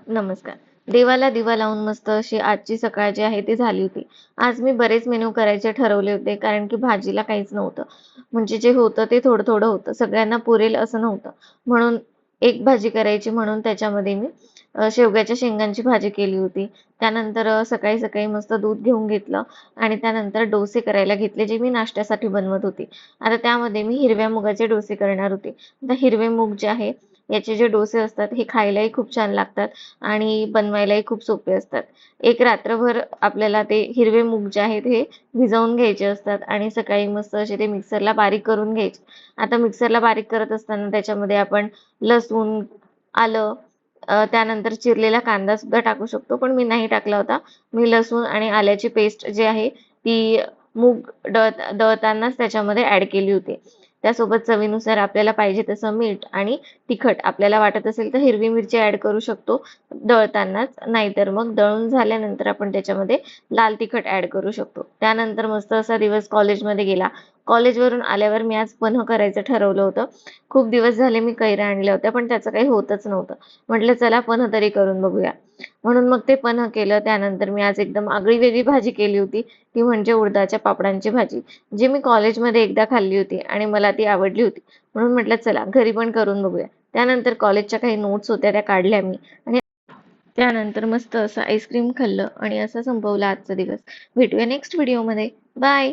नमस्कार. देवाला दिवा लावून मस्त अशी आजची सकाळ जी आहे ती झाली होती. आज मी बरेच मेनू करायचे ठरवले होते कारण की भाजीला काहीच नव्हतं. म्हणजे जे होतं ते थोडं-थोडं होतं. सगळ्यांना पुरेल असं नव्हतं. म्हणून एक भाजी करायची म्हणून त्याच्यामध्ये मी शेवग्याच्या शेंगांची भाजी केली होती. त्यानंतर सकाळी-सकाळी मस्त दूध घेऊन घेतलं आणि त्यानंतर डोसे करायला घेतले जे मी नाश्त्यासाठी बनवत होते. आता त्यामध्ये मी हिरव्या मुगाचे डोसे करणार होते. आता हिरवे मूग जे आहे याचे जे डोसे असतात हे खायलाही खूप छान लागतात आणि बनवायलाही खूप सोपे असतात. एक रात्रभर आपल्याला ते हिरवे मूग जे आहेत हे भिजवून घ्यायचे असतात आणि सकाळी मस्त असे ते मिक्सरला बारीक करून घ्यायचे. आता मिक्सरला बारीक करत असताना त्याच्यामध्ये आपण लसूण, आलं, त्यानंतर चिरलेला कांदा सुद्धा टाकू शकतो, पण मी नाही टाकला होता. मी लसूण आणि आल्याची पेस्ट जी आहे ती मूग दळतानाच त्याच्यामध्ये ॲड केली होती. त्यासोबत चवीनुसार आपल्याला पाहिजे तसं मीठ आणि तिखट आपल्याला वाटत असेल तर हिरवी मिरची ॲड करू शकतो दळतानाच, नाहीतर मग दळून झाल्यानंतर आपण त्याच्यामध्ये लाल तिखट ॲड करू शकतो. त्यानंतर मस्त असा दिवस कॉलेजमध्ये गेला. कॉलेजवरून आल्यावर मी आज पन्ह करायचं ठरवलं होतं. खूप दिवस झाले मी कैऱ्या आणल्या होत्या, पण त्याचं काही होतच नव्हतं. म्हटलं चला पन्ह तरी करून बघूया. म्हणून मग ते पन्ह केलं. त्यानंतर मी आज एकदम आगळी-वेगळी भाजी केली होती. ती म्हणजे उडदाच्या पापडांची भाजी, जी मी कॉलेजमध्ये एकदा खाल्ली होती आणि मला ती आवडली होती. म्हणून म्हटलं चला घरी पण करून बघूया. त्यानंतर कॉलेजच्या काही नोट्स होत्या त्या काढल्या मी आणि त्यानंतर मस्त असं आईस्क्रीम खाल्लं आणि असा संपवला आजचा दिवस. भेटूया नेक्स्ट व्हिडिओमध्ये. बाय.